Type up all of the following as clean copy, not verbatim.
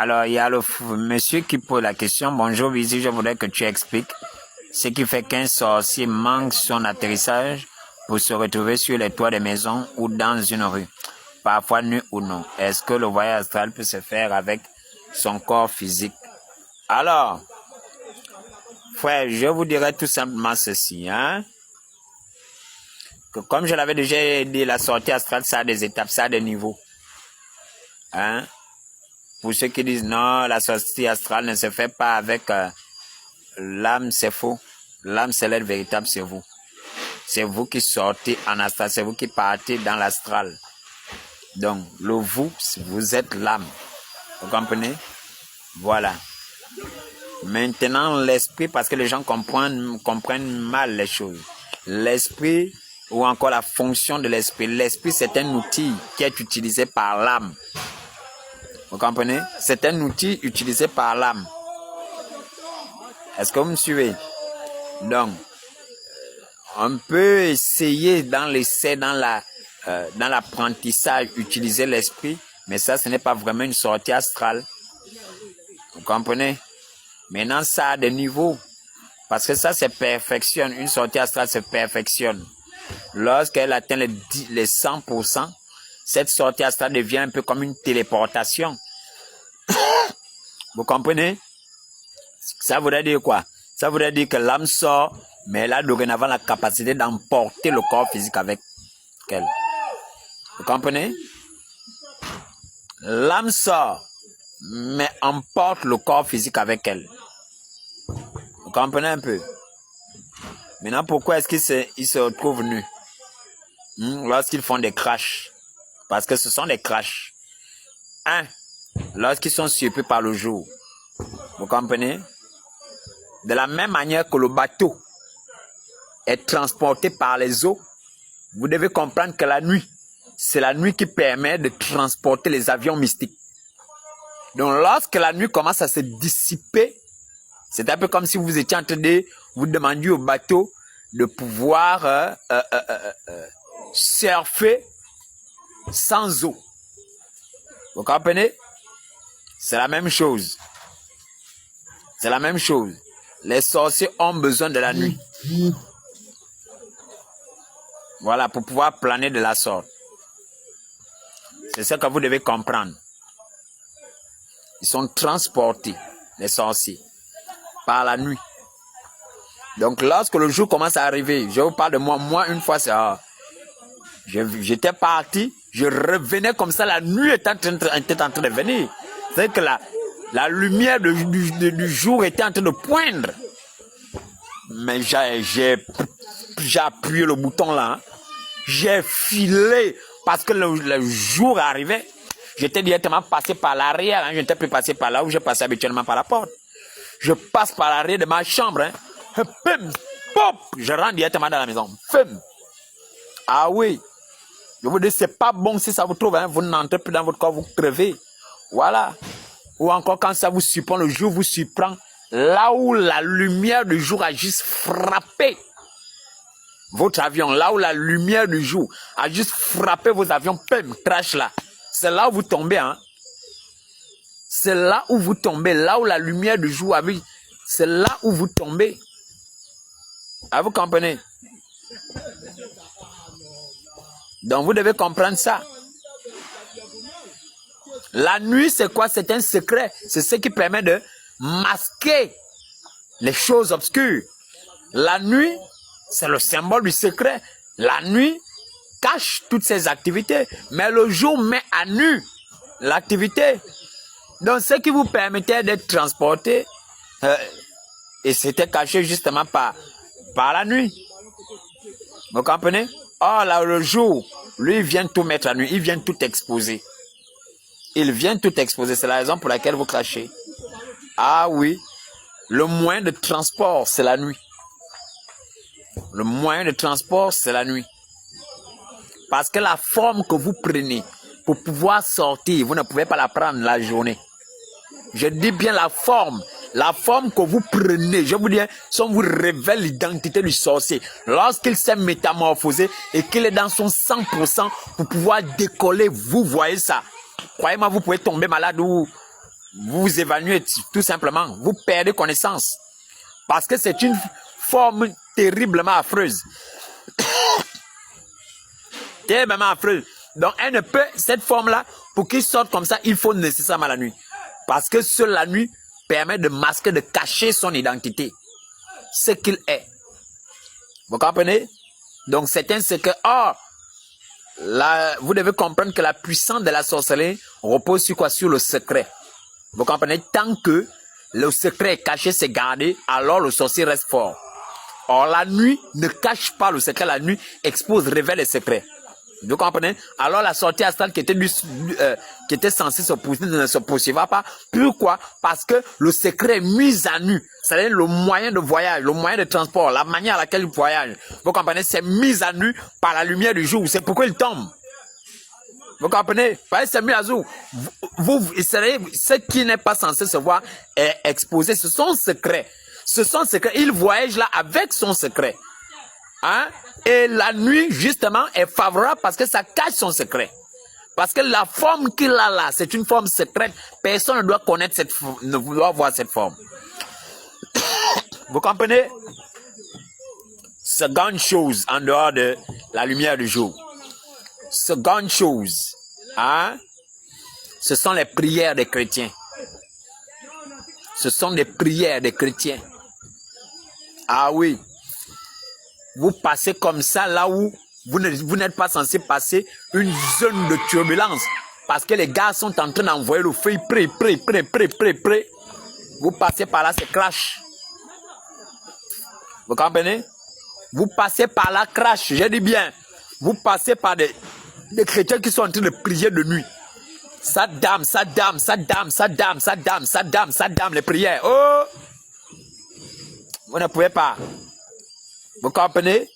Alors, il y a le monsieur qui pose la question. Bonjour, Vizi, je voudrais que tu expliques ce qui fait qu'un sorcier manque son atterrissage pour se retrouver sur les toits des maisons ou dans une rue, parfois nu ou non. Est-ce que le voyage astral peut se faire avec son corps physique? Alors, frère, je vous dirais tout simplement ceci, hein, que comme je l'avais déjà dit, la sortie astrale, ça a des étapes, ça a des niveaux. Hein? Pour ceux qui disent non, la sortie astrale ne se fait pas avec l'âme, c'est faux. L'âme, c'est l'être véritable, c'est vous. C'est vous qui sortez en astral, c'est vous qui partez dans l'astral. Donc, le vous êtes l'âme. Vous comprenez? Voilà. Maintenant, l'esprit, parce que les gens comprennent mal les choses. L'esprit, ou encore la fonction de l'esprit. L'esprit, c'est un outil qui est utilisé par l'âme. Vous comprenez? C'est un outil utilisé par l'âme. Est-ce que vous me suivez? Donc, on peut essayer dans l'essai, dans l'apprentissage, utiliser l'esprit, mais ça, ce n'est pas vraiment une sortie astrale. Vous comprenez? Maintenant, ça a des niveaux. Parce que ça se perfectionne. Une sortie astrale se perfectionne. Lorsqu'elle atteint les 100%, cette sortie astrale devient un peu comme une téléportation. Vous comprenez? Ça voudrait dire quoi? Ça voudrait dire que l'âme sort, mais elle a dorénavant la capacité d'emporter le corps physique avec elle. Vous comprenez? L'âme sort, mais emporte le corps physique avec elle. Vous comprenez un peu? Maintenant, pourquoi est-ce qu'ils se retrouvent nus? Lorsqu'ils font des crashs. Parce que ce sont des crashs. Lorsqu'ils sont surpris par le jour. Vous comprenez? De la même manière que le bateau est transporté par les eaux, vous devez comprendre que la nuit, c'est la nuit qui permet de transporter les avions mystiques. Donc, lorsque la nuit commence à se dissiper, c'est un peu comme si vous étiez en train de vous demander au bateau de pouvoir surfer sans eau. Vous comprenez? C'est la même chose. C'est la même chose. Les sorciers ont besoin de la nuit. Voilà, pour pouvoir planer de la sorte. C'est ce que vous devez comprendre. Ils sont transportés, les sorciers, par la nuit. Donc, lorsque le jour commence à arriver, je vous parle de moi. Moi, une fois, j'étais parti, je revenais comme ça, la nuit était en train de venir. C'est que la lumière du jour était en train de poindre. Mais j'ai appuyé le bouton là. Hein. J'ai filé parce que le jour arrivait. J'étais directement passé par l'arrière. Hein. Je n'étais plus passé par là où je passais habituellement par la porte. Je passe par l'arrière de ma chambre. Hein. Pum, pop, je rentre directement dans la maison. Pum. Ah oui. Je vous dis, c'est pas bon si ça vous trouve. Hein. Vous n'entrez plus dans votre corps, vous crevez. Voilà. Ou encore quand ça vous surprend, le jour vous surprend, là où la lumière du jour a juste frappé votre avion, là où la lumière du jour a juste frappé vos avions, pum, crash là. C'est là où vous tombez, hein. C'est là où vous tombez, là où la lumière du jour a vu, c'est là où vous tombez. Ah, vous comprenez? Donc vous devez comprendre ça. La nuit, c'est quoi? C'est un secret. C'est ce qui permet de masquer les choses obscures. La nuit, c'est le symbole du secret. La nuit cache toutes ces activités, mais le jour met à nu l'activité. Donc, ce qui vous permettait d'être transporté, et c'était caché justement par la nuit. Vous comprenez? Or, là, le jour, lui, il vient tout mettre à nu, il vient tout exposer. Il vient tout exposer. C'est la raison pour laquelle vous crachez. Ah oui. Le moyen de transport, c'est la nuit. Le moyen de transport, c'est la nuit. Parce que la forme que vous prenez pour pouvoir sortir, vous ne pouvez pas la prendre la journée. Je dis bien la forme. La forme que vous prenez, je vous dis, ça vous révèle l'identité du sorcier. Lorsqu'il s'est métamorphosé et qu'il est dans son 100% pour pouvoir décoller, vous voyez ça. Croyez-moi, vous pouvez tomber malade ou vous vous évanouissez tout simplement. Vous perdez connaissance. Parce que c'est une forme terriblement affreuse. Terriblement affreuse. Donc, elle ne peut, cette forme-là, pour qu'il sorte comme ça, il faut nécessairement la nuit. Parce que seule la nuit permet de masquer, de cacher son identité. Ce qu'il est. Vous comprenez? Donc, c'est un secret. Or, vous devez comprendre que la puissance de la sorcellerie repose sur quoi? Sur le secret. Vous comprenez? Tant que le secret est caché, c'est gardé, alors le sorcier reste fort. Or, la nuit ne cache pas le secret, la nuit expose, révèle les secrets. Vous comprenez? Alors, la sortie astrale qui était censée se poursuivre ne se poursuivra pas. Pourquoi? Parce que le secret est mis à nu. C'est-à-dire le moyen de voyage, le moyen de transport, la manière à laquelle il voyage. Vous comprenez? C'est mis à nu par la lumière du jour. C'est pourquoi il tombe. Vous comprenez? C'est mis à jour. Ce qui n'est pas censé se voir est exposé. Ce sont secrets. Ce sont secrets. Il voyage là avec son secret. Hein? Et la nuit, justement, est favorable parce que ça cache son secret. Parce que la forme qu'il a là, c'est une forme secrète. Personne ne doit connaître cette forme, ne doit voir cette forme. Vous comprenez? Seconde chose, en dehors de la lumière du jour. Seconde chose, hein? Ce sont les prières des chrétiens. Ce sont des prières des chrétiens. Ah oui. Vous passez comme ça là où vous n'êtes pas censé passer une zone de turbulence. Parce que les gars sont en train d'envoyer le feu, prêt. Vous passez par là, c'est crash. Vous comprenez? Vous passez par là, crash. J'ai dit bien. Vous passez par des chrétiens qui sont en train de prier de nuit. Ça dame, les prières. Oh! Vous ne pouvez pas. Vous comprenez?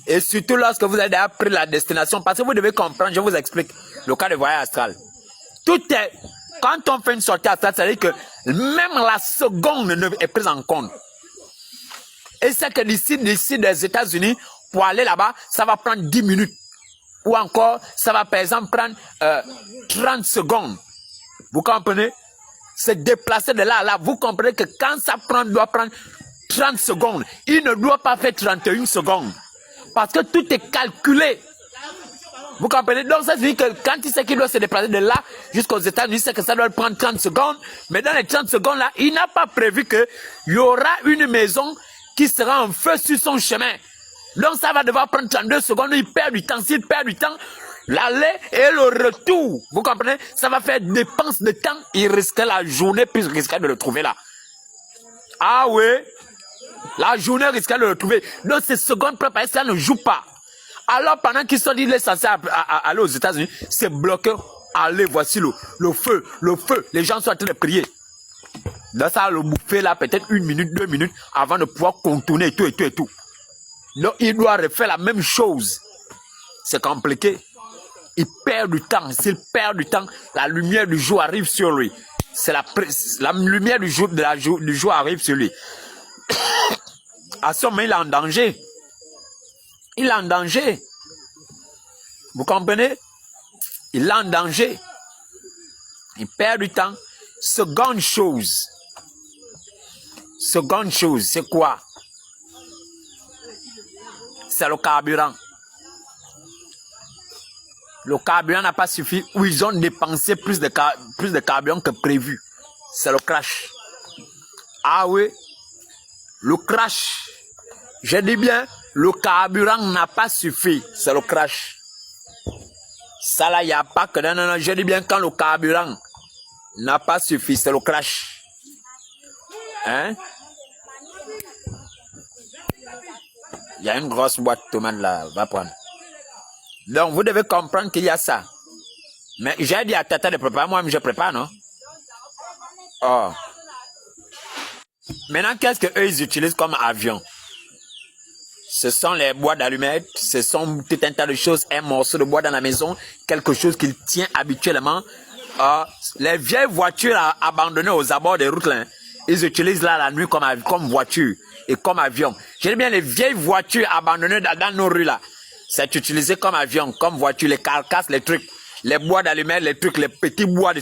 Et surtout lorsque vous avez déjà pris la destination, parce que vous devez comprendre, je vous explique le cas de voyage astral. Tout est, quand on fait une sortie astrale, ça veut dire que même la seconde est prise en compte. Et c'est que d'ici des États-Unis, pour aller là-bas, ça va prendre 10 minutes. Ou encore, ça va par exemple prendre 30 secondes. Vous comprenez? Se déplacer de là à là. Vous comprenez que quand ça doit prendre 30 secondes, il ne doit pas faire 31 secondes. Parce que tout est calculé. Vous comprenez? Donc ça veut dire que quand il sait qu'il doit se déplacer de là jusqu'aux États-Unis, c'est que ça doit prendre 30 secondes. Mais dans les 30 secondes là, il n'a pas prévu qu'il y aura une maison qui sera en feu sur son chemin. Donc ça va devoir prendre 32 secondes, il perd du temps. S'il perd du temps, l'aller et le retour, vous comprenez? Ça va faire dépense de temps, il risquerait la journée, puis il risquerait de le trouver là. Ah oui, la journée risquerait de le trouver. Donc ces secondes préparées, ça ne joue pas. Alors pendant qu'ils sont dit, il est censé aller aux États-Unis, c'est bloqué. Allez, voici le feu. Les gens sont en train de prier. Donc ça va le bouffer là, peut-être 1 minute, 2 minutes, avant de pouvoir contourner et tout. Donc il doit refaire la même chose. C'est compliqué. Il perd du temps. S'il perd du temps, la lumière du jour arrive sur lui. C'est la lumière du jour arrive sur lui. À ce moment, il est en danger. Il est en danger. Vous comprenez? Il est en danger. Il perd du temps. Seconde chose, c'est quoi? C'est le carburant. Le carburant n'a pas suffi, ou ils ont dépensé plus de carburant que prévu. C'est le crash. Ah oui, le crash. Je dis bien, le carburant n'a pas suffi. C'est le crash. Ça là, il n'y a pas que... Non, je dis bien quand le carburant n'a pas suffi, c'est le crash. Hein? Il y a une grosse boîte de tomates là, va prendre. Donc, vous devez comprendre qu'il y a ça. Mais j'ai dit à Tata de préparer, moi-même je prépare, non? Oh. Maintenant, qu'est-ce qu'eux ils utilisent comme avion? Ce sont les bois d'allumettes, ce sont tout un tas de choses, un morceau de bois dans la maison, quelque chose qu'il tient habituellement. Les vieilles voitures abandonnées aux abords des routes, là, ils utilisent là la nuit comme voiture et comme avion. J'aime bien les vieilles voitures abandonnées dans nos rues là. C'est utilisé comme avion, comme voiture, les carcasses, les trucs, les bois d'allumettes, les trucs, les petits bois.